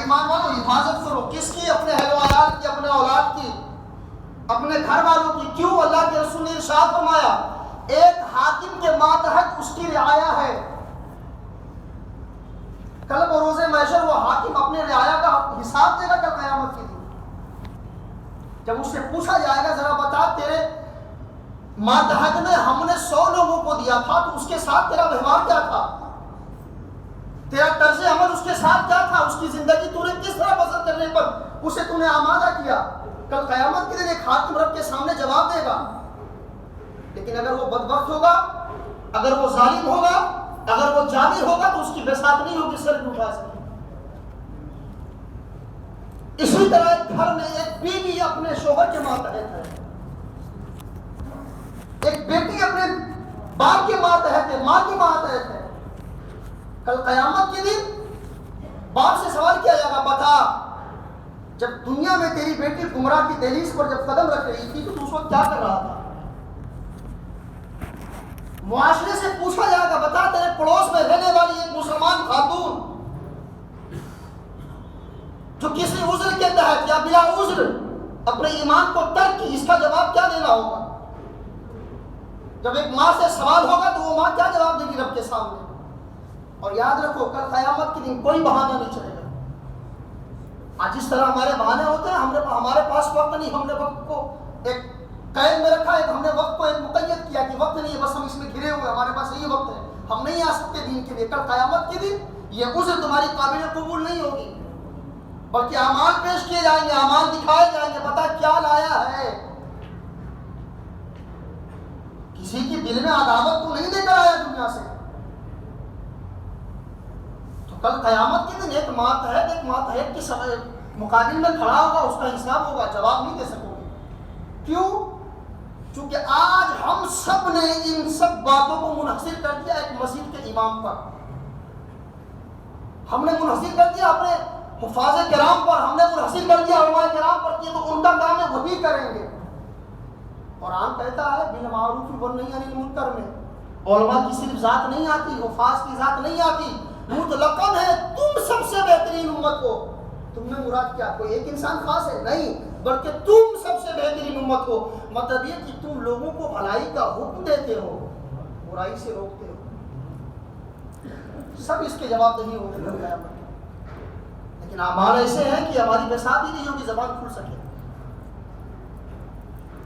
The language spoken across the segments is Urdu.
ایمان والوں حفاظت کرو. کس کی؟ اپنے اہل و عیال کی، اپنے اولاد کی، اپنے گھر والوں کی. کیوں؟ اللہ کے رسول نے ارشاد فرمایا ایک حاکم کے ماتحت اس کی رعایا ہے. کل بروز محشر وہ حاکم اپنے رعایا کا حساب دے گا کل قیامت کے دن. جب اس سے پوچھا جائے گا ذرا بتا تیرے ماتحت میں ہم نے 100 لوگوں کو دیا تھا تو اس کے ساتھ تیرا ویوہار کیا تھا؟ تیرا طرز عمل اس کے ساتھ کیا تھا؟ اس کی زندگی تو نے کس طرح بسر کرنے پر اسے تو نے آمادہ کیا؟ کل قیامت کے دن ایک حاکم رب کے سامنے جواب دے گا. لیکن اگر وہ بدبخت ہوگا، اگر وہ ظالم ہوگا، اگر وہ جابر ہوگا تو اس کی بساط نہیں ہوگی سر بھی اٹھا سکے. اسی طرح ایک گھر میں ایک بیوی اپنے شوہر کے ماتحت ہے، ایک بیٹی اپنے باپ کے ماتحت ہے، ماں کے ماتحت ہے. کل قیامت کے دن باپ سے سوال کیا جائے گا بتا جب دنیا میں تیری بیٹی گمراہ کی دہلیز پر جب قدم رکھ رہی تھی تو اس وقت کیا کر رہا تھا؟ معاشرے سے پوچھا جائے گا بتا تیرے پڑوس میں رہنے والی ایک مسلمان خاتون جو کسی عذر کے تحت یا بلا عذر اپنے ایمان کو ترک کی، اس کا جواب کیا دینا ہوگا؟ جب ایک ماں سے سوال ہوگا تو وہ ماں کیا جواب دے گی رب کے سامنے؟ اور یاد رکھو کل قیامت کے دن کوئی بہانہ نہیں چلے گا. آج جس طرح ہمارے بہانے ہوتے ہیں ہمارے پاس وقت نہیں، ہم نے وقت کو ایک قید میں رکھا ہے، ہم نے وقت کو ایک مقید کیا کہ وقت نہیں ہے، بس ہم اس میں گھرے ہوئے، ہمارے پاس یہی وقت ہے، ہم نہیں آ سکتے دین کے لیے. کل قیامت کے دن یہ عذر تمہاری قابل قبول نہیں ہوگی، بلکہ اعمال پیش کیے جائیں گے، اعمال دکھائے جائیں گے. بتا کیا لایا ہے؟ کسی کی دل میں عداوت تو نہیں لے کر آیا دنیا سے. تو کل قیامت کے دن ایک ماتحت کے مقابل میں کھڑا ہوگا، اس کا حساب ہوگا، جواب نہیں دے سکو گے. کیوں؟ چونکہ آج ہم سب نے ان سب باتوں کو منحصر کر دیا ایک مسجد کے امام پر. ہم نے منحصر کر دیا اپنے حفاظ کرام پر، ہم نے منحصر کر دیا علماء کرام پر کہ تو ان کا کام ہے وہی کریں گے. قرآن کہتا ہے بالمعروف والنہی عن المنکر میں علماء کی صرف ذات نہیں آتی، حفاظ کی ذات نہیں آتی، مطلقاً ہے تم سب سے بہترین امت ہو. تم نے مراد کیا؟ کوئی ایک انسان خاص ہے؟ نہیں، بلکہ تم سب سے بہترین امت ہو. مطلب یہ کہ تم لوگوں کو بھلائی کا حکم دیتے ہو، برائی سے روکتے ہو. سب اس کے جواب نہیں ہوں گے. لیکن اعمال ایسے ہیں کہ ہماری بساط ہی نہیں ہوگی زبان کھل سکے.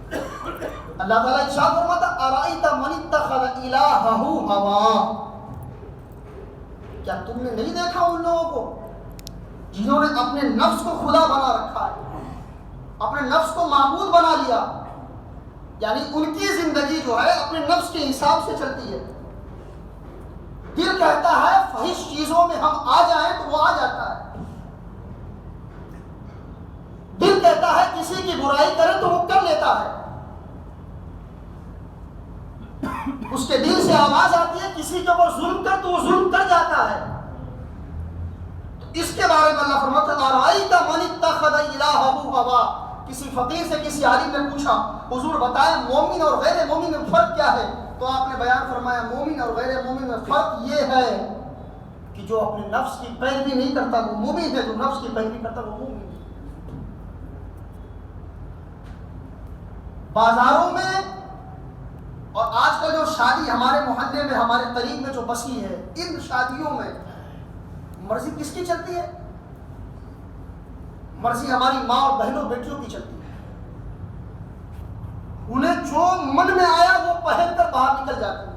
اللہ تعالیٰ ارشاد فرماتا ارائیت من اتخذ الہہ ہواہ، کیا تم نے نہیں دیکھا ان لوگوں کو جنہوں نے اپنے نفس کو خدا بنا رکھا ہے، اپنے نفس کو معبود بنا لیا؟ یعنی ان کی زندگی جو ہے اپنے نفس کے حساب سے چلتی ہے. دل کہتا ہے فحش چیزوں میں ہم آ جائیں تو وہ آ جاتا ہے. دل کہتا ہے کسی کی برائی کرے تو وہ کر لیتا ہے. اس کے دل سے آواز آتی ہے کسی کے اوپر ظلم کر تو وہ ظلم کر جاتا ہے. تو اس کے بارے میں اللہ فرماتا ہے ارائیت من اتخذ الہہ ہواہ. کسی فقیر سے کسی عالم نے پوچھا حضور بتائیں مومن اور غیر مومن میں فرق کیا ہے؟ تو آپ نے بیان فرمایا مومن اور غیر مومن میں فرق یہ ہے کہ جو اپنے نفس کی پیروی نہیں کرتا وہ مومن ہے، جو نفس کی پیروی کرتا وہ مومن ہے. بازاروں میں اور آج کل جو شادی ہمارے محلے میں ہمارے قریب میں جو بسی ہے، ان شادیوں میں مرضی کس کی چلتی ہے؟ مرضی ہماری ماں اور بہنوں بیٹیوں کی چلتی ہے. انہیں جو من میں آیا وہ پہن کر باہر نکل جاتے ہیں.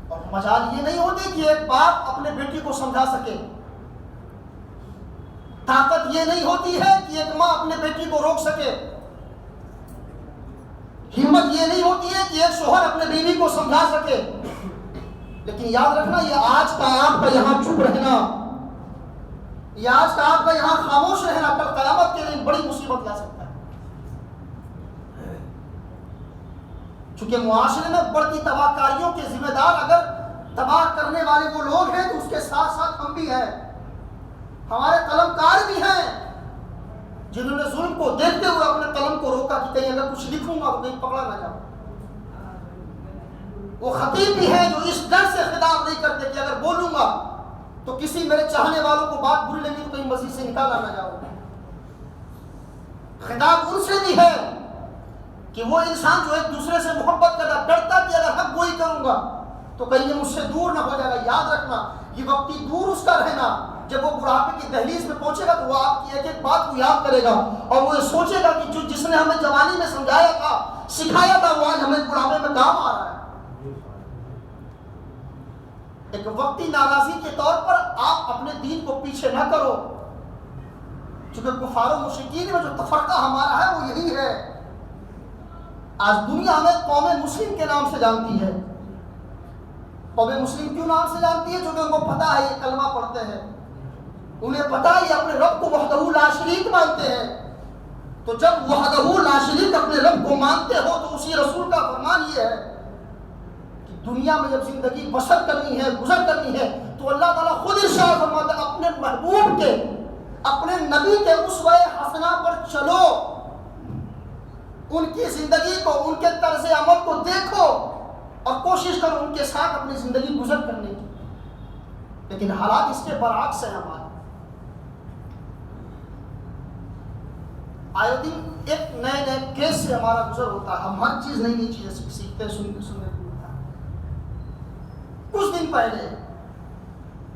اور مجال یہ نہیں ہوتی کہ ایک باپ اپنے بیٹی کو سمجھا سکے، طاقت یہ نہیں ہوتی ہے کہ ایک ماں اپنے بیٹی کو روک سکے، ہمت یہ نہیں ہوتی ہے کہ ایک شوہر اپنے بیوی کو سمجھا سکے. لیکن یاد رکھنا یہ آج کا آپ کا یہاں چپ رہنا، یہ آج کا آپ کا یہاں خاموش رہنا کل قیامت کے دن بڑی مصیبت لا سکتا ہے. چونکہ معاشرے میں بڑھتی تباہ کاریوں کے ذمہ دار اگر تباہ کرنے والے وہ لوگ ہیں تو اس کے ساتھ ساتھ ہم بھی ہیں. ہمارے قلم کار بھی ہیں جنہوں نے ظلم کو دیکھتے ہوئے اپنے قلم کو روکا کہ کہیں اگر کچھ لکھوں گا تو کہیں پکڑا نہ جاؤں. وہ خطیب بھی ہیں جو اس ڈر سے خطاب نہیں کرتے کہ اگر بولوں گا تو کسی میرے چاہنے والوں کو بات بری لگی تو کہیں مسجد سے نکالا نہ جاؤ. خطاب ان سے بھی ہے کہ وہ انسان جو ایک دوسرے سے محبت کرتا ڈرتا کہ اگر حق گوئی کروں گا تو کہیں یہ مجھ سے دور نہ ہو جائے گا. یاد رکھنا یہ وقتی دور اس کا رہنا، جب وہ بڑھاپے کی دہلیز میں پہنچے گا تو وہ آپ کی ایک ایک بات کو یاد کرے گا اور وہ یہ سوچے گا کہ جس نے ہمیں جوانی میں سمجھایا تھا سکھایا تھا وہ آج ہمیں بڑھاپے میں کام آ رہا ہے. ایک وقتی ناراضی کے طور پر آپ اپنے دین کو پیچھے نہ کرو، چونکہ کفار و مشرکین میں جو تفرقہ ہمارا ہے وہ یہی ہے. آج دنیا ہمیں قوم مسلم کے نام سے جانتی ہے. قوم مسلم کیوں نام سے جانتی ہے؟ چونکہ ان کو پتا ہے یہ کلمہ پڑھتے ہیں، انہیں پتا ہے یہ اپنے رب کو وحدہ لا شریک مانتے ہیں. تو جب وحدہ لا شریک اپنے رب کو مانتے ہو تو اسی رسول کا فرمان یہ ہے کہ دنیا میں جب زندگی بسر کرنی ہے، گزر کرنی ہے، تو اللہ تعالیٰ خود ارشاد فرماتا ہے اپنے محبوب کے، اپنے نبی کے اسوہ حسنہ پر چلو، ان کی زندگی کو، ان کے طرز عمل کو دیکھو اور کوشش کرو ان کے ساتھ اپنی زندگی گزر کرنے کی. لیکن حالات اس کے برعکس ہیں. ہمارے آئے دن ایک نئے نئے کیس سے ہمارا گزر ہوتا ہے. ہم ہر چیز نئی نئی چیزیں سیکھتے ہیں، سننے کو ملتا ہے. کچھ دن پہلے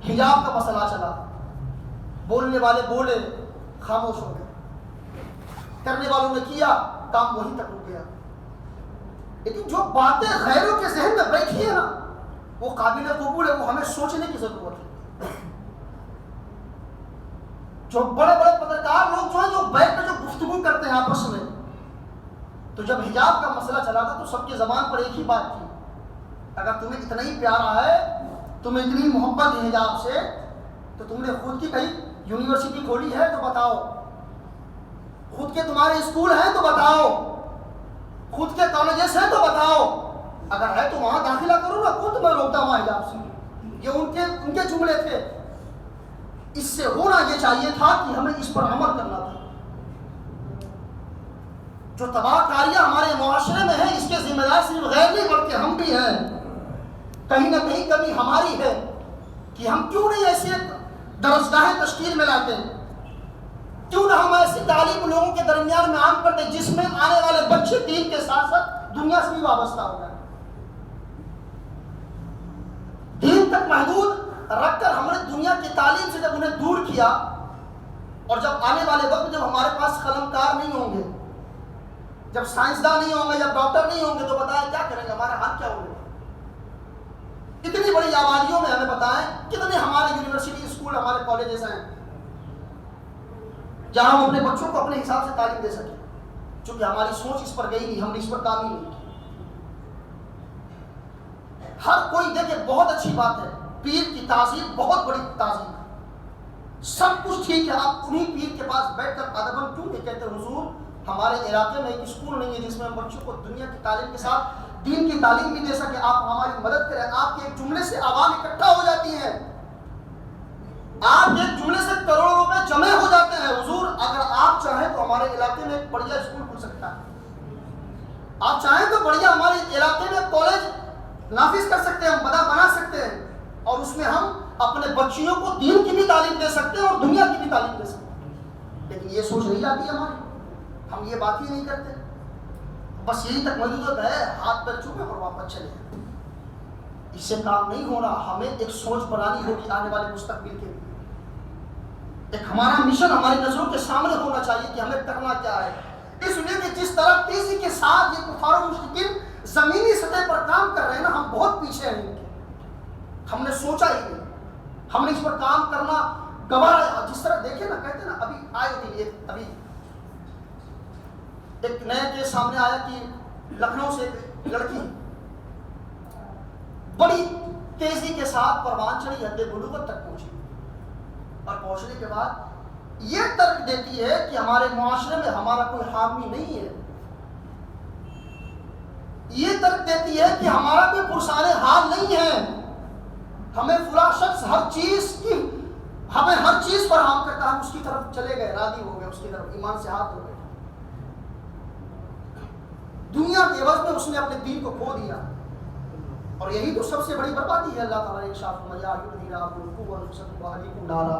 حجاب کا مسئلہ چلا، بولنے والے بولے، خاموش ہو گئے، کرنے والوں نے کیا، کام وہیں تک رک گیا. لیکن جو باتیں غیروں کے ذہن میں بیٹھی ہے نا وہ قابل قبول ہے، وہ ہمیں سوچنے کی ضرورت ہے. جو بڑے بڑے پترکار لوگ جو ہیں جو بیٹھ کر جو گفتگو کرتے ہیں آپس میں، تو جب حجاب کا مسئلہ چلا تھا تو سب کی زبان پر ایک ہی بات تھی، اگر تمہیں اتنا ہی پیارا ہے، تمہیں اتنی محبت ہے حجاب سے، تو تم نے خود کی کہیں یونیورسٹی کھولی ہے تو بتاؤ، خود کے تمہارے اسکول ہیں تو بتاؤ، خود کے کالجز ہیں تو بتاؤ، اگر ہے تو وہاں داخلہ کرو نا، کون تمہیں روکتا وہاں حجاب سے؟ یہ ان کے جملے تھے. اس سے ہونا یہ چاہیے تھا کہ ہمیں اس پر عمل کرنا تھا. جو تباہ کاریاں ہمارے معاشرے میں ہیں اس کے ذمہ دار صرف غیر نہیں بلکہ ہم بھی ہیں. کہیں نہ کہیں کمی ہماری ہے کہ ہم کیوں نہیں ایسے درسگاہیں تشکیل میں لاتے، کیوں نہ ہم ایسی تعلیم لوگوں کے درمیان میں عام کرتے جس میں آنے والے بچے دین کے ساتھ ساتھ دنیا سے بھی وابستہ ہو جائیں. دین تک محدود رکھ کر ہم نے دنیا کی تعلیم سے جب انہیں دور کیا، اور جب آنے والے وقت جب ہمارے پاس قلمکار نہیں ہوں گے، جب سائنسدان نہیں ہوں گے، جب ڈاکٹر نہیں ہوں گے، تو بتائیں کیا کریں گے؟ ہمارے حال کیا ہوں گے؟ اتنی بڑی آبادیوں میں ہمیں بتائیں کتنے ہمارے یونیورسٹی اسکول، ہمارے کالجز ہیں جہاں ہم اپنے بچوں کو اپنے حساب سے تعلیم دے سکیں. چونکہ ہماری سوچ اس پر گئی نہیں، ہم نے اس پر کام ہی نہیں کیا. ہر کوئی دیکھے بہت اچھی بات ہے، پیر کی تعظیم بہت بڑی تعظیم ہے، سب کچھ ٹھیک ہے. آپ انہیں پیر کے پاس بیٹھ کر ادباً کیوں نہیں کہتے حضور ہمارے علاقے میں ایک اسکول نہیں ہے جس میں ہم بچوں کو دنیا کی تعلیم کے ساتھ دین کی تعلیم بھی دے سکے، آپ ہماری مدد کریں. آپ کے ایک جملے سے عوام اکٹھا ہو جاتی ہیں، آپ ایک جملے سے کروڑوں روپے جمع ہو جاتے ہیں. حضور اگر آپ چاہیں تو ہمارے علاقے میں ایک بڑھیا اسکول کھل سکتا ہے، آپ چاہیں تو بڑھیا ہمارے علاقے میں کالج نافذ کر سکتے ہیں، ہم بنا سکتے ہیں، اور اس میں ہم اپنے بچیوں کو دین کی بھی تعلیم دے سکتے ہیں اور دنیا کی بھی تعلیم دے سکتے ہیں. لیکن یہ سوچ نہیں آتی ہماری، ہم یہ بات ہی نہیں کرتے، بس یہی تک محدود ہے، ہاتھ پیر چھوڑے اور واپس چلے. اس سے کام نہیں ہو رہا. ہمیں ایک سوچ بنانی ہوگی آنے والے مستقبل کے لیے. ایک ہمارا مشن ہماری نظروں کے سامنے ہونا چاہیے کہ ہمیں کرنا کیا ہے. اس لیے کہ جس طرح تیزی کے ساتھ یہ کفار و مشرکین زمینی سطح پر کام کر رہے ہیں نا، ہم بہت پیچھے ہیں ان کے. ہم نے سوچا ہی نہیں، ہم نے اس پر کام کرنا گوارا. جس طرح دیکھیں نا، کہتے ہیں نا، ابھی آئے تھے ابھی ایک نیا کیس سامنے آیا کہ لکھنؤ سے ایک لڑکی بڑی تیزی کے ساتھ پروان چڑھی، حد بلوغت تک پہنچی، اور پہنچنے کے بعد یہ ترک دیتی ہے کہ ہمارے معاشرے میں ہمارا کوئی حامی نہیں ہے، یہ ترک دیتی ہے کہ ہمارا کوئی پرسان حال نہیں ہے، ہمیں فلاں شخص ہر چیز کی ہمیں ہر چیز فراہم کرتا ہے، ہم اس کی طرف چلے گئے، راضی ہو گئے، اس کی طرف ایمان سے ہاتھ دھو گئے. دنیا کے عوض میں اس نے اپنے دین کو کھو دیا. اور یہی تو سب سے بڑی بربادی ہے. اللہ تعالیٰ نے ارشاد فرمایا ڈالا.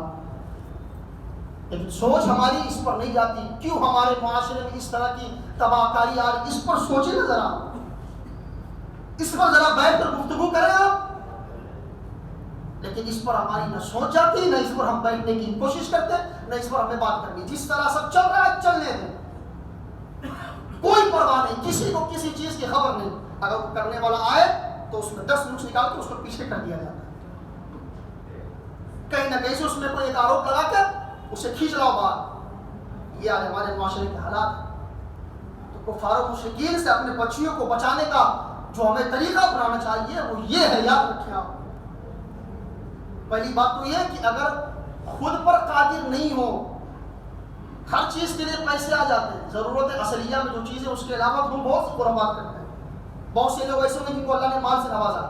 لیکن سوچ ہماری اس پر نہیں جاتی. کیوں ہمارے معاشرے میں اس طرح کی تباہ کاری آ رہی؟ اس پر سوچیں نا ذرا, اس پر ذرا بیٹھ کر گفتگو کریں آپ. لیکن اس پر ہماری نہ سوچ جاتی, نہ اس پر ہم بیٹھنے کی کوشش کرتے, نہ اس پر ہمیں بات کرنی. جس طرح سب چل رہا ہے چلنے دیں, کوئی پرواہ نہیں, کسی کو کسی چیز کی خبر نہیں. اگر وہ کرنے والا آئے تو اس میں 10 نقص نکال کے اس کو پیچھے کر دیا جاتا ہے. کہیں نہ کہیں سے اس میں کوئی ایک آروپ لگا کر اسے کھینچ لاؤ باہر. یہ آج ہمارے معاشرے کے حالات ہیں. تو کفار و مشرکین سے اپنے بچیوں کو بچانے کا جو ہمیں طریقہ اپنانا چاہیے وہ یہ ہے, یاد رکھیں آپ. پہلی بات تو یہ ہے کہ اگر خود پر قادر نہیں ہو, ہر چیز کے لیے پیسے آ جاتے ہیں, ضرورت اصلیہ میں جو چیز ہے اس کے علاوہ ہم بہت سی قربات کرتے ہیں. بہت سے لوگ ایسے ہیں جن کو اللہ نے مال سے نوازا,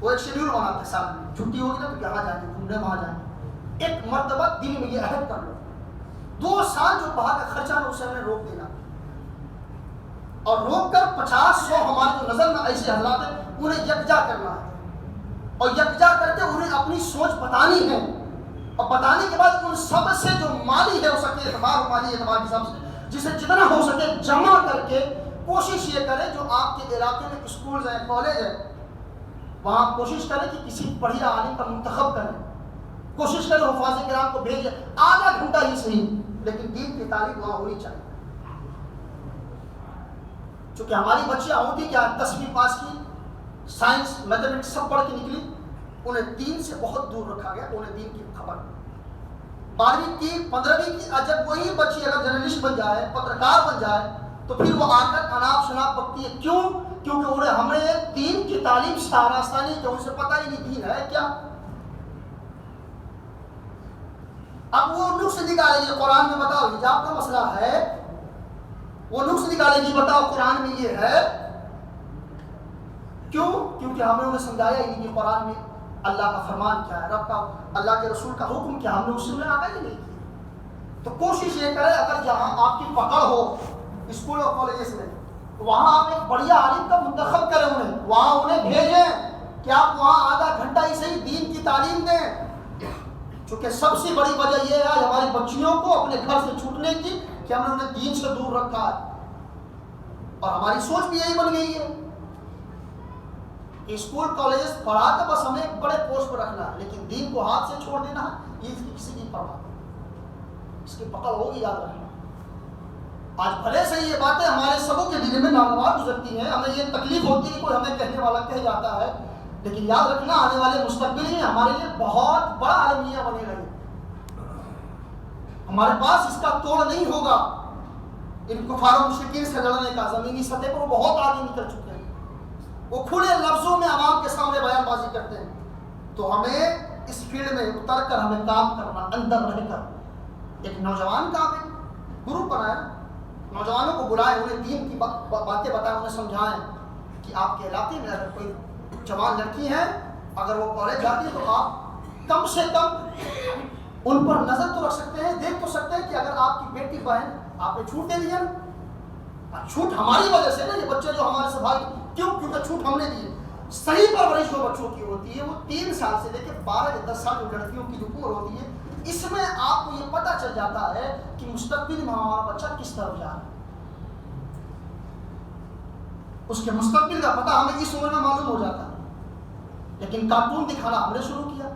وہ ایک شیڈیول بناتے ہیں, سال میں چھٹی ہوگی نا تو یہاں جائیں گے, گھومنے وہاں جائیں گے. ایک مرتبہ دن میں یہ عہد کر لو, 2 سال جو باہر کا خرچہ ہے اسے ہمیں روک دینا, اور روک کر 50-100 ہمارے جو نظر میں ایسے حضرات ہیں انہیں یکجا کرنا ہے, اور یکجا کر کے انہیں اپنی سوچ بتانی ہے. اور بتانے کے بعد ان سب سے جو مالی ہے ہو سکے اعتبار, مالی اعتبار کے حساب سے جسے جتنا ہو سکے جمع کر کے کوشش یہ کریں جو آپ کے علاقے میں اسکولز ہیں, کالج ہیں, وہاں کوشش کریں کہ کسی بڑھیا عالم کا منتخب کریں. کوشش کریں حفاظ کرام کو بھیجیں, آدھا گھنٹہ ہی صحیح, لیکن دین کی تعلیم وہاں ہونی چاہیے. چونکہ ہماری بچیاں ہوتی کیا, 10ویں پاس کی, سائنس میتھمیٹکس سب پڑھ کے نکلی, انہیں دین سے بہت دور رکھا گیا, انہیں دین کی خبر. 12ویں کی 15ویں کی جب وہی بچی اگر جرنلسٹ بن جائے, پترکار بن جائے, تو پھر وہ آ کر اناپ شناپ بکتی ہے. کیوں؟ کیونکہ ہمیں دین کی تعلیم شاہراستہ نہیں, کہ اسے پتہ ہی نہیں دین ہے کیا. اب وہ نقص نکالے گی قرآن میں, بتاؤ حجاب کا مسئلہ ہے, وہ نقص نکالے گی, بتاؤ قرآن میں یہ ہے. کیوں؟ کیونکہ ہم نے انہیں سمجھایا ہی نہیں کہ قرآن میں اللہ کا فرمان کیا ہے, رب کا, اللہ کے رسول کا حکم کیا, ہم نے اس میں آگاہی نہیں کی. تو کوشش یہ کرے اگر جہاں آپ کی پکڑ ہو اسکول اور کالجز میں, وہاں آپ ایک بڑھیا عالم کا منتخب کریں, وہاں انہیں بھیجیں کہ آپ وہاں آدھا گھنٹہ ہی صحیح دین کی تعلیم دیں. چونکہ سب سے بڑی وجہ یہ ہے ہماری بچیوں کو اپنے گھر سے چھوٹنے کی کہ ہم نے انہیں دین سے دور رکھا ہے, اور ہماری سوچ بھی یہی بن گئی ہے. اسکول کالجز پڑھا کر بس ہمیں ایک بڑے پوسٹ پر رکھنا ہے, لیکن دین کو ہاتھ سے چھوڑ دینا یہ کسی کی پرواہ, اس کی پکڑ ہوگی, یاد رکھنا. آج بھلے سے یہ باتیں ہمارے سبوں کے دل میں ناگوار گزرتی ہیں, ہمیں یہ تکلیف ہوتی ہے, کوئی ہمیں کہنے والا کہہ جاتا ہے, لیکن یاد رکھنا آنے والے مستقبل میں ہمارے لیے بہت بڑا المیہ بنے گا. ہمارے پاس اس کا توڑ نہیں ہوگا. ان کفار و مشرکین سے لڑنے کا زمینی سطح پر وہ بہت آگے نکل چکے ہیں, وہ کھلے لفظوں میں عوام کے سامنے بیان بازی کرتے ہیں. تو ہمیں اس فیلڈ میں اتر کر ہمیں کام کرنا, اندر رہ کر. ایک نوجوان کا گروپ بنائے, نوجوانوں کو بلائیں, انہیں دین کی باتیں بتائیں, انہیں سمجھائیں کہ آپ کے علاقے میں اگر کوئی جوان لڑکی ہے, اگر وہ کالج جاتی ہے تو آپ کم سے کم ان پر نظر تو رکھ سکتے ہیں, دیکھ تو سکتے ہیں کہ اگر آپ کی بیٹی بہن آپ نے چھوٹ دے دیا, چھوٹ ہماری وجہ سے نا, یہ بچے جو ہمارے سے بھاگ, کیوں؟ کیونکہ چھوٹ ہم نے دی. صحیح پرورش جو بچوں کی ہوتی ہے وہ 3 سال سے لے کے 12 یا 10 سال جو لڑکیوں کی جو عمر ہوتی ہے, اس میں آپ کو یہ پتہ چل جاتا ہے کہ مستقبل میں ہمارا بچہ کس طرف جا رہا ہے. اس کے مستقبل کا پتہ ہمیں اس عمر میں معلوم ہو جاتا ہے. لیکن کارٹون دکھانا ہم نے شروع کیا,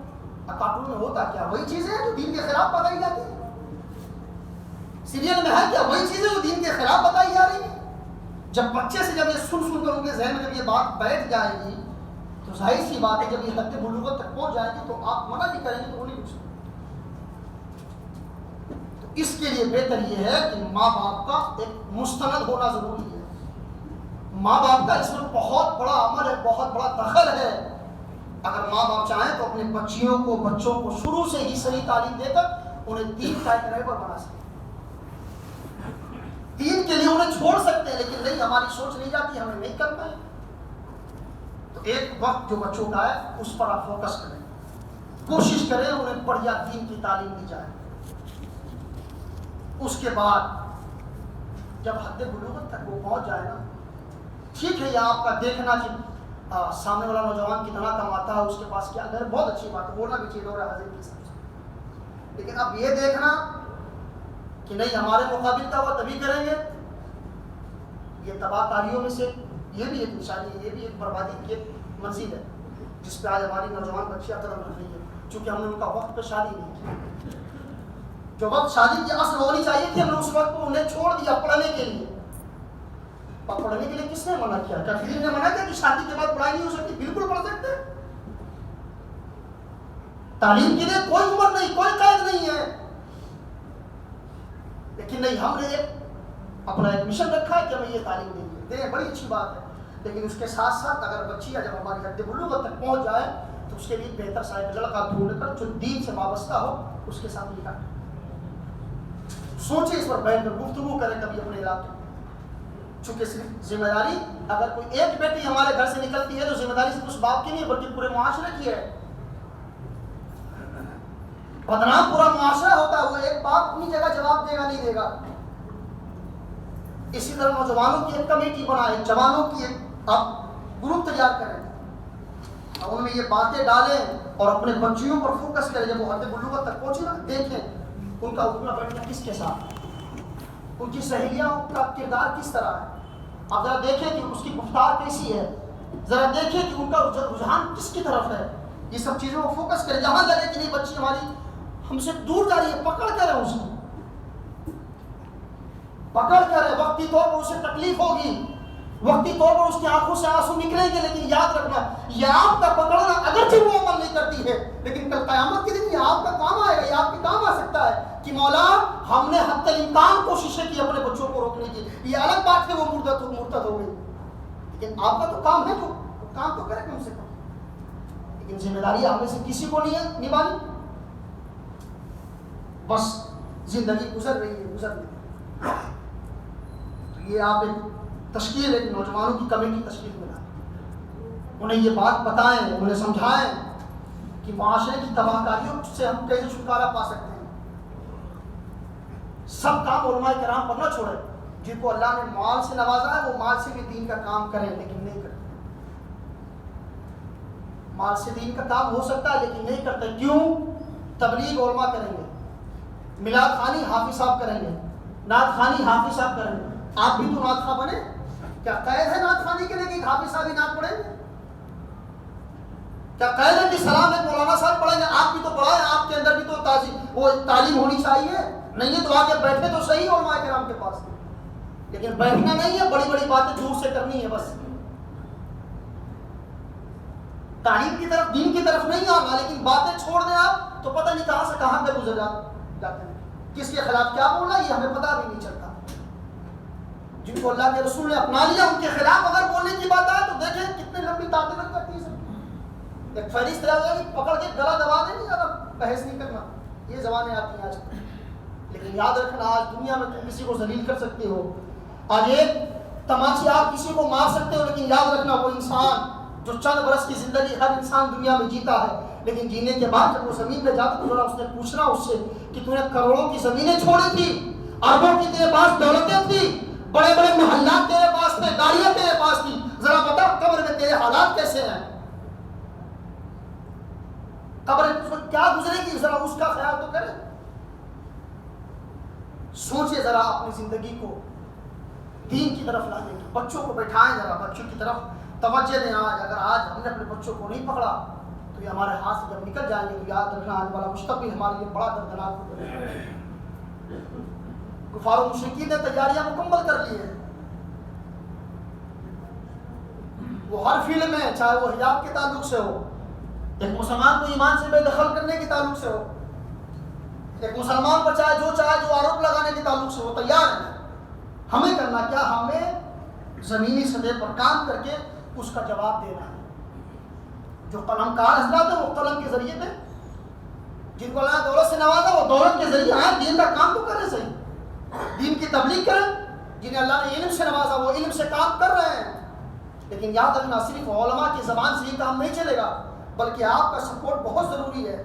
اور کارٹون میں ہوتا کیا, وہی چیزیں ہیں جو دین کے خلاف بتائی جاتی ہیں. سیریل میں ہے کیا, وہی چیزیں جو دین کے خلاف بتائی جا رہی ہیں. جب بچے سے جب یہ سن کر ان کے ذہن میں جب یہ بات بیٹھ جائے گی تو ظاہر سی بات ہے جب یہ حد بلوغت تک پہنچ جائے گی تو آپ منع بھی کریں گے تو وہ نہیں رک سکتے. تو اس کے لیے بہتر یہ ہے کہ ماں باپ کا ایک مستند ہونا ضروری ہے. ماں باپ کا اس میں بہت بڑا عمل ہے, بہت بڑا دخل ہے. اگر ماں باپ چاہیں تو اپنے بچوں کو شروع سے ہی صحیح تعلیم دے کر انہیں دین کا ایک رہبر بنا سکتے, دین کے لیے انہیں چھوڑ سکتے ہیں. لیکن نہیں, ہماری سوچ نہیں جاتی, ہمیں نہیں کر پائے. تو ایک وقت جو بچوں کا ہے اس پر آپ فوکس کریں, کوشش کریں انہیں بڑھیا دین کی تعلیم دی جائے. اس کے بعد جب حد بلوغت تک وہ پہنچ جائے نا, ٹھیک ہے یہ آپ کا دیکھنا کہ سامنے والا نوجوان کتنا کماتا ہے، اس کے پاس کیا گھر، بہت اچھی بات ہے، بولنا بھی چاہیے دور حاضر کے حساب سے، لیکن اب یہ دیکھنا کہ نہیں ہمارے مقابل کا وہ تبھی کریں گے، یہ تباہ کاریوں میں سے یہ بھی ایک نشانی ہے، یہ بھی ایک بربادی کی ایک منزل ہے جس پہ آج ہماری نوجوان بچیاں قدم رکھ رہی ہیں، چونکہ ہم نے ان کا وقت پہ شادی نہیں کی، جو وقت شادی کی اصل ہونی چاہیے تھی، ہم نے اس وقت کو انہیں چھوڑ دیا پڑھنے کے لیے۔ اور پڑھنے کے لیے کس نے منع کیا؟ کیا دین نے منع کیا کہ شادی کے بعد پڑھائی نہیں ہو سکتی؟ بالکل پڑھ سکتے، تعلیم کے لیے کوئی عمر نہیں، کوئی قید نہیں ہے، لیکن نہیں، ہم نے ایک اپنا ایک مشن رکھا ہے کہ ہمیں یہ تعلیم دیں، بڑی اچھی بات ہے، لیکن اس کے ساتھ ساتھ اگر بچی جب ہماری حد بلوغت تک پہنچ جائے تو اس کے لیے بہتر سا ایک لڑکا ڈھونڈ کر جو دین سے وابستہ ہو اس کے ساتھ نکاح سوچے، اس پر بیٹھ کر گفتگو کریں کبھی اپنے علاقے میں، چونکہ صرف ذمہ داری اگر کوئی ایک بیٹی ہمارے گھر سے نکلتی ہے تو ذمہ داری صرف اس باپ کی نہیں بلکہ پورے معاشرے کی ہے، بدنام پورا معاشرہ ہوتا ہے، وہ ایک باپ اپنی جگہ جواب دے گا نہیں دے گا۔ اسی طرح نوجوانوں کی ایک کمیٹی بنائیں، جوانوں کی ایک آپ گروپ تیار کریں اور ان میں یہ باتیں ڈالیں اور اپنے بچیوں پر فوکس کریں، جب وہ حد بلوغت تک پہنچے نا دیکھیں ان کا اٹھنا بیٹھنا کس کے ساتھ، ان کی سہیلیاں کا کردار کس طرح ہے، آپ ذرا دیکھیں کہ اس کی گفتار کیسی ہے، ذرا دیکھیں کہ ان کا رجحان کس کی طرف ہے، یہ سب چیزوں کو فوکس کریں، جہاں لگے کہ نہیں بچی ہماری ہم سے دور جا رہی ہے پکڑ کر ہے، اس کو پکڑ کر ہے، وقتی طور پر اسے تکلیف ہوگی، وقتی طور پر اس کی آنکھوں سے آنسو نکلیں گے، لیکن یاد رکھنا یہ آپ کا پکڑنا اگرچہ وہ عمل نہیں کرتی ہے لیکن کل قیامت کے دن یہ آپ کا کام آئے گا، یہ آپ کے کام آ سکتا ہے کہ مولا ہم نے حتی الامکان کوششیں کی اپنے بچوں کو روکنے کی، یہ الگ بات ہے وہ مرتد ہو گئی، لیکن آپ کا تو کام ہے، تو کام تو کرے کم سے کم، لیکن ذمہ داری ہمیں سے کسی کو نہیں ہے نبھانی، بس زندگی گزر رہی ہے گزر رہی ہے۔ تو یہ آپ ایک تشکیل، ایک نوجوانوں کی کمیٹی تشکیل بنائیں، انہیں یہ بات بتائیں، انہیں سمجھائیں کہ معاشرے کی تباہ کاریوں سے ہم کیسے چھٹکارا پا سکتے ہیں۔ سب کام علماء کرام پر نہ چھوڑیں، جن کو اللہ نے مال سے نوازا ہے وہ مال سے بھی دین کا کام کریں، لیکن نہیں کرتے، مال سے دین کا کام ہو سکتا ہے لیکن نہیں کرتے، کیوں؟ تبلیغ علماء کریں گے، میلاد خوانی حافظ صاحب کریں گے، نعت خوانی حافظ صاحب کریں گے، آپ بھی تو نعت خواں بنے، کیا قید ہے نعت خوانی کے لیے کہ حافظ صاحب ہی نعت پڑھیں گے؟ کیا قید ہے کہ سلام ایک مولانا صاحب پڑھیں گے؟ آپ بھی تو پڑھائیں، آپ کے اندر بھی تو وہ تعلیم ہونی چاہیے، نہیں ہے تو آ کے بیٹھے تو صحیح علماء کرام کے پاس، لیکن بیٹھنا نہیں ہے، بڑی بڑی باتیں زور سے کرنی ہے، بس تعلیم کی طرف دین کی طرف نہیں آنا، لیکن باتیں چھوڑ دیں آپ تو پتہ نہیں کہاں سے کہاں پہ گزر جاتے ہیں، کس کے خلاف کیا بولنا یہ ہمیں پتہ بھی نہیں چلتا۔ جن کو اللہ کے رسول نے اپنا لیا ان کے خلاف اگر بولنے کی بات آئے تو دیکھیں کتنے لمبی تعداد کرتی ہے، ایک فہرست پکڑ کے گلا دبا دیں، زیادہ بحث نہیں کرنا، یہ زبانیں آتی ہیں آج، لیکن یاد رکھنا آج دنیا میں تم کسی کو ذلیل کر سکتے ہو، آج ایک تماچے آپ کسی کو مار سکتے ہو، لیکن یاد رکھنا وہ انسان جو چند برس کی زندگی ہر انسان دنیا میں جیتا ہے، لیکن جینے کے بعد جب وہ زمین پہ جاتا تو اس نے پوچھنا اس سے کہ تو نے کروڑوں کی زمینیں چھوڑی تھی، اربوں کی تیرے پاس دولتیں تھی، بڑے بڑے محلات تیرے پاس تھے، گاڑیاں تیرے پاس تھی، ذرا بتا قبر میں تیرے حالات کیسے ہیں، قبر میں کیا گزرے گی، ذرا اس کا خیال تو کرے، سوچے ذرا اپنی زندگی کو دین کی طرف لانے کی، بچوں کو بٹھائیں، ذرا بچوں کی طرف توجہ دیں۔ آج اگر آج ہم نے اپنے بچوں کو نہیں پکڑا تو یہ ہمارے ہاتھ سے جب نکل جائیں گے تو یاد رکھنا آنے والا مستقبل ہمارے لیے بڑا دردناک ہوگا۔ کفار و مشرکین نے تیاریاں مکمل کر لی ہیں، وہ ہر فیلڈ میں، چاہے وہ حجاب کے تعلق سے ہو، ایک مسلمان کو ایمان سے بے دخل کرنے کے تعلق سے ہو، ایک مسلمان پر چاہے جو آروپ لگانے کے تعلق سے وہ تیار ہے۔ ہمیں کرنا کیا؟ ہمیں زمینی سطح پر کام کر کے اس کا جواب دینا ہے۔ جو قلم کار حضرات ہیں وہ قلم کے ذریعے تھے، جن کو اللہ دولت سے نوازا وہ دولت کے ذریعے آئے، دین کا کام تو کریں، صحیح دین کی تبلیغ کریں، جنہیں اللہ نے علم سے نوازا وہ علم سے کام کر رہے ہیں، لیکن یاد رکھنا صرف علماء کی زبان سے یہ کام نہیں چلے گا، بلکہ آپ کا سپورٹ بہت ضروری ہے۔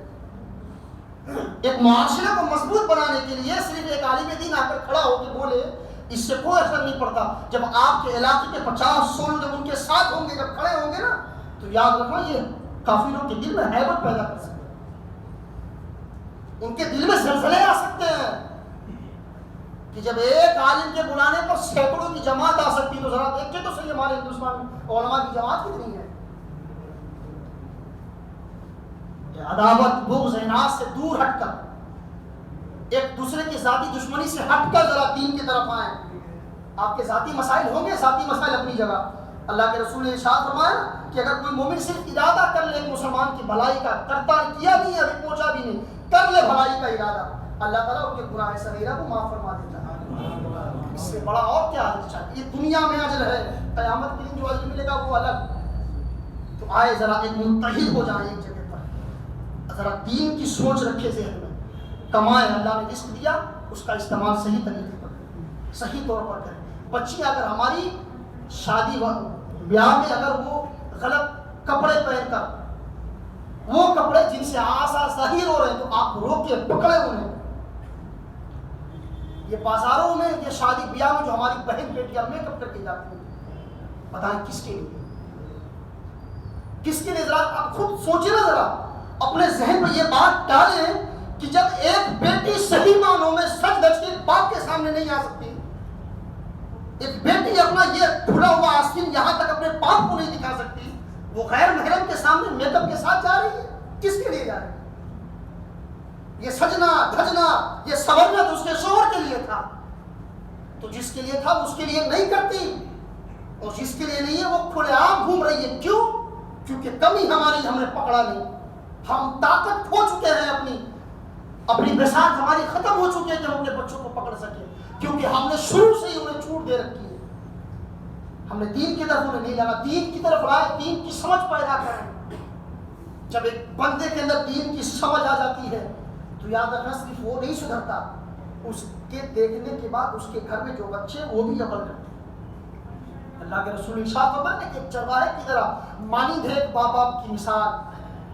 ایک معاشرے کو مضبوط بنانے کے لیے صرف ایک عالم دین آ کر کھڑا ہو کے بولے اس سے کوئی اثر نہیں پڑتا، جب آپ کے علاقے کے 50-100 جب ان کے ساتھ ہوں گے، جب کھڑے ہوں گے نا تو یاد رکھنا یہ کافروں کے دل میں ہیبت پیدا کر سکتے ہیں، ان کے دل میں زلزلے آ سکتے ہیں کہ جب ایک عالم کے بلانے پر سینکڑوں کی جماعت آ سکتی، تو ذرا دیکھیں تو صحیح ہمارے ہندوستان میں علماء کی جماعت کتنی ہے۔ عداوت بغض عناد سے دور ہٹ کر، ایک دوسرے کی ذاتی دشمنی سے ہٹ کر ذرا دین کی طرف آئیں۔ آپ کے ذاتی مسائل ہوں گے، ذاتی مسائل اپنی جگہ، اللہ کے رسول نے ارشاد فرمایا کہ اگر کوئی مومن صرف ارادہ کر لے مسلمان کی بھلائی کا، کرتا کیا نہیں ابھی پہنچا بھی نہیں، کر لے بھلائی کا ارادہ، اللہ تعالیٰ ان کے گناہ صغیرہ کو معاف فرما دیتا ہے۔ اس سے بڑا اور کیا اجر چاہیے؟ یہ دنیا میں اجر ہے، قیامت کے دن جو اجر ملے گا وہ الگ۔ تو آئے ذرا ایک متحد ہو جائیں ایک جگہ پر، ذرا دین کی سوچ رکھے ذہن میں، کمائیں، اللہ نے رزق دیا اس کا استعمال صحیح طریقے پر، صحیح طور پر کریں۔ بچی اگر ہماری شادی بیاہ میں اگر وہ غلط کپڑے پہن کر، وہ کپڑے جن سے آسا ظاہر ہو رہے ہیں، تو آپ روک کے پکڑے انہیں۔ یہ بازاروں میں، یہ شادی بیاہ میں جو ہماری بہن بیٹیاں میک اپ کر کے جاتی ہیں، بتائیں کس کے لیے؟ کس کے لیے؟ ذرا آپ خود سوچیں نا، ذرا اپنے ذہن میں یہ بات ڈالیں کہ جب ایک بیٹی صحیح معنوں میں سچ دچ کے باپ کے سامنے نہیں آ سکتی، ایک بیٹی اپنا یہ کھلا ہوا آستین یہاں تک اپنے باپ کو نہیں دکھا سکتی، وہ غیر محرم کے سامنے میک اپ کے ساتھ جا رہی ہے، کس کے لیے جا رہی ہے؟ یہ سجنا دھجنا، یہ سورنا تو اس کے شوہر کے لیے تھا، تو جس کے لیے تھا اس کے لیے نہیں کرتی، اور جس کے لیے نہیں ہے وہ کھلے عام گھوم رہی ہے۔ کیوں؟ کیونکہ کمی ہماری ہم نے پکڑا نہیں، ہم طاقت کھو چکے ہیں، اپنی بساط ہماری ختم ہو چکی ہے کہ ہم اپنے بچوں کو پکڑ سکیں، کیونکہ ہم نے شروع سے ہی انہیں چھوٹ دے رکھی ہے۔ ہم نے دین کی طرف انہیں نہیں لانا، دین کی طرف لائے، دین کی سمجھ پیدا کریں۔ جب ایک بندے کے اندر دین کی سمجھ آ جاتی ہے تو یاد رکھنا صرف وہ نہیں سدھرتا، اس کے دیکھنے کے بعد اس کے گھر میں جو بچے وہ بھی عمل کرتے ہیں۔ اللہ کے رسول ارشاد فرماتے ہیں کہ ایک چرواہے کی طرح مانند ہے ایک باپ باپ کی مثال،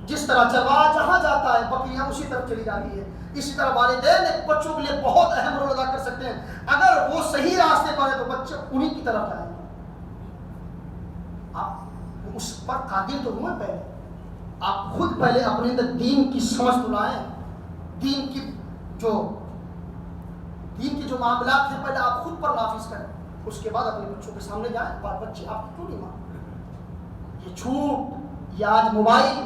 جس طرح چرواہا جہاں جاتا ہے بکریاں اسی طرف چلی جاتی ہے، اسی طرح والدین ایک بچوں کے لیے بہت اہم رول ادا کر سکتے ہیں۔ اگر وہ صحیح راستے پر ہے تو بچے انہی کی طرف جائیں گے۔ آپ اس پر قادر تو ہوئے، پہلے آپ خود پہلے اپنے اندر دین کی سمجھ تو لائیں، دین کی جو معاملات ہیں پہلے آپ خود پر نافذ کریں، اس کے بعد اپنے بچوں کے سامنے جائیں۔ بچے آپ کیوں نہیں مانتے؟ یہ چھوٹ، یہ آج موبائل،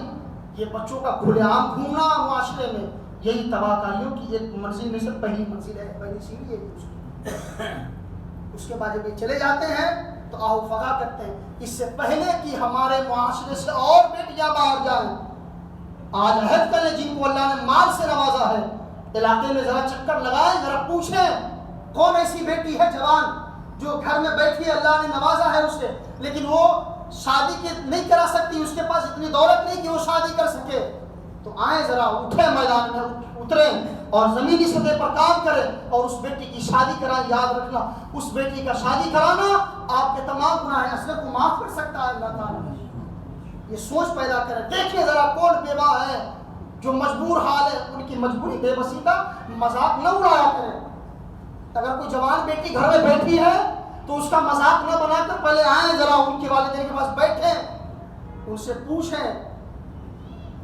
یہ بچوں کا کھلے عام گھومنا معاشرے میں، یہی تباہ کاریوں کی ایک منزل میں سے پہلی منزل ہے، پہلی سیڑھی ہے۔ اس کے بعد جب یہ چلے جاتے ہیں تو آہو فغا کرتے ہیں، اس سے پہلے کہ ہمارے معاشرے سے اور بیٹیاں باہر جائیں۔ آج عہد کر لیں، جن کو اللہ نے مال سے نوازا ہے، علاقے میں ذرا چکر لگائیں، ذرا پوچھیں کون ایسی بیٹی ہے جوان جو گھر میں بیٹھی ہے، اللہ نے نوازا ہے اسے، لیکن وہ شادی نہیں کرا سکتی، اس کے پاس اتنی دولت نہیں کہ وہ شادی کر سکے۔ تو آئیں ذرا اٹھیں، میدان میں اتریں اور زمینی سطح پر کام کریں اور اس بیٹی کی شادی کرائیں۔ یاد رکھنا، اس بیٹی کا شادی کرانا آپ کے تمام گناہ اصغر کو معاف کر سکتا ہے اللہ تعالیٰ۔ یہ سوچ پیدا کریں، دیکھیں ذرا کون بیوہ ہے جو مجبور حال ہے، ان کی مجبوری بے بسی کا مذاق نہ اڑایا کریں۔ اگر کوئی جوان بیٹی گھر میں بیٹھی ہے تو اس کا مذاق نہ بنا کر پہلے آئیں، ذرا ان کے والدین کے پاس بیٹھیں، ان سے پوچھیں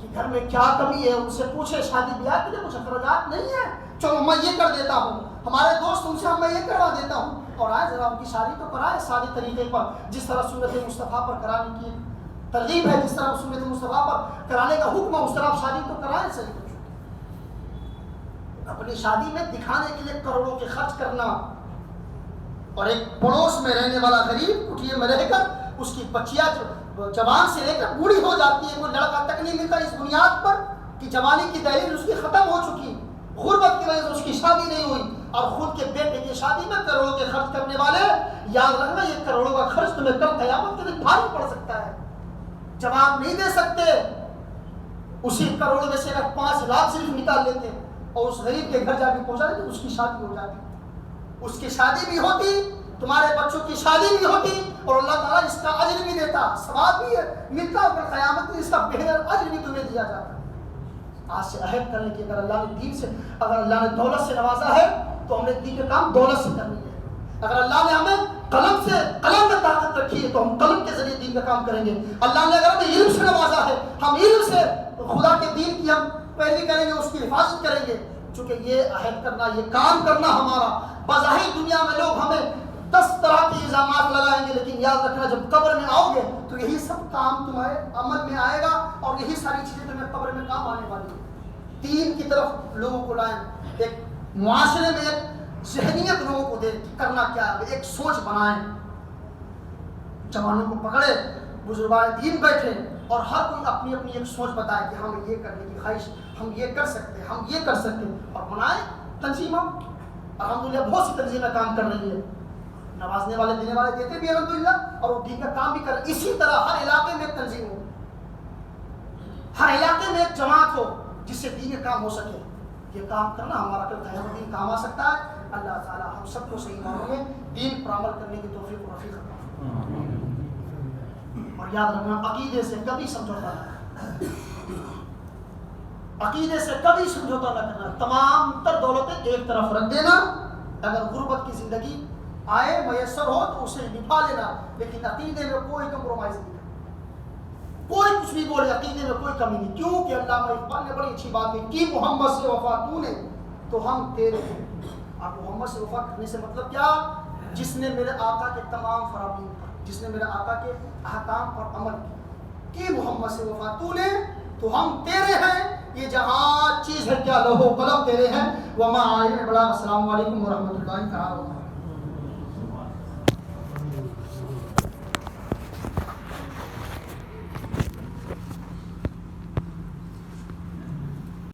کہ گھر میں کیا کمی ہے، ان سے پوچھیں شادی بیاہ کے لیے کچھ اخراجات نہیں ہے، چلو میں یہ کر دیتا ہوں، ہمارے دوست ان سے میں یہ کروا دیتا ہوں، اور آئے ذرا ان کی شادی تو کرائے سادے طریقے پر، جس طرح سنت مصطفیٰ پر کرانے کی ترغیب ہے، جس طرح سنت مصطفیٰ پر کرانے کا حکم ہے، اس طرح شادی تو کرائیں صحیح۔ اپنی شادی میں دکھانے کے لیے کروڑوں کے خرچ کرنا، اور ایک پڑوس میں رہنے والا غریب کٹھیے میں رہ کر اس کی بچیاں جوان سے لے کر بوڑھی ہو جاتی ہے، کوئی لڑکا تک نہیں ملتا، اس بنیاد پر کہ جوانی کی دہلیز اس کی ختم ہو چکی، غربت کی وجہ سے اس کی شادی نہیں ہوئی، اور خود کے بیٹے کی شادی میں کروڑوں کے خرچ کرنے والے، یاد رکھنا یہ کروڑوں کا خرچ تمہیں کل قیامت کے دن بھاری پڑ سکتا ہے۔ جواب نہیں دے سکتے، اسی کروڑوں میں سے اگر 5 لاکھ صرف نکال لیتے اور اس غریب کے گھر جا کے پہنچا دیتے، اس کی شادی ہو جاتی، اس کی شادی بھی ہوتی، تمہارے بچوں کی شادی بھی ہوتی، اور اللہ تعالیٰ اس کا اجر بھی دیتا، ثواب بھی ملتا، اور پھر قیامت میں اس کا بہتر اجر بھی تمہیں دیا جاتا۔ آج سے عہد کریں کہ اگر اللہ نے دین سے، اگر اللہ نے دولت سے نوازا ہے تو ہم نے دین کا کام دولت سے کرنی ہے۔ اگر اللہ نے ہمیں قلم سے قلم میں طاقت رکھی ہے تو ہم قلم کے ذریعے دین کا کام کریں گے. اللہ نے اگر ہمیں علم سے نوازا ہے, ہم علم سے خدا کے دین کی ہم پیروی کریں گے, اس کی حفاظت کریں گے. چونکہ یہ عہد کرنا, یہ کام کرنا ہمارا, بظاہر دنیا میں لوگ ہمیں 10 طرح کے الزامات لگائیں گے, لیکن یاد رکھنا جب قبر میں آؤ گے تو یہی سب کام تمہارے عمل میں آئے گا اور یہی ساری چیزیں تمہیں قبر میں کام آنے والی ہیں. دین کی طرف لوگوں کو لائیں, ایک معاشرے میں ایک ذہنیت لوگوں کو دے کرنا کیا ہے, ایک سوچ بنائیں. جوانوں کو پکڑے, بزرگان دین بیٹھے اور ہر کوئی اپنی اپنی ایک سوچ بتائے کہ ہمیں یہ کرنے کی خواہش, ہم یہ کر سکتے ہیں, ہم یہ کر سکتے ہیں, اور بنائیں تنظیمیں. الحمدللہ بہت سی تنظیمیں کام کر رہی ہیں, نوازنے والے دینے والے دیتے بھی الحمدللہ, اور وہ دین کا کام بھی کر رہے. اسی طرح ہر علاقے میں ایک تنظیم ہو, ہر علاقے میں ایک جماعت ہو جس سے دین کا کام ہو سکے. یہ کام کرنا ہمارا قیام الدین کام آ سکتا ہے. اللہ تعالی ہم سب کو صحیح معنوں میں دین پر عمل کرنے کی توفیق و رفیق عطا. اور یاد رکھنا, عقیدے سے کبھی سمجھوتا نہ, عقیدے سے کبھی سمجھوتا نہ کرنا. تمام تر دولتیں ایک طرف رکھ دینا, اگر غربت کی زندگی آئے میسر ہو تو اسے نبھا لینا, لیکن عقیدے میں کوئی کمپرومائز نہیں کرنا. کوئی کچھ بھی بولے, عقیدے میں کوئی کمی نہیں. کیوں کہ علامہ اقبال نے بڑی اچھی بات کہی کہ محمد سے وفا تو نے تو ہم تیرے ہیں. آپ محمد سے وفا کرنے سے مطلب کیا, جس نے میرے آقا کے تمام فرامین پر, جس نے میرے آقا کے احکام پر عمل کیا, کہ محمد سے وفا تو نے تو ہم تیرے ہیں. یہ جہاں چیز ہے کیا, لوح و قلم تیرے ہیں. وما علیہ السلام علیکم ورحمۃ اللہ تعالی.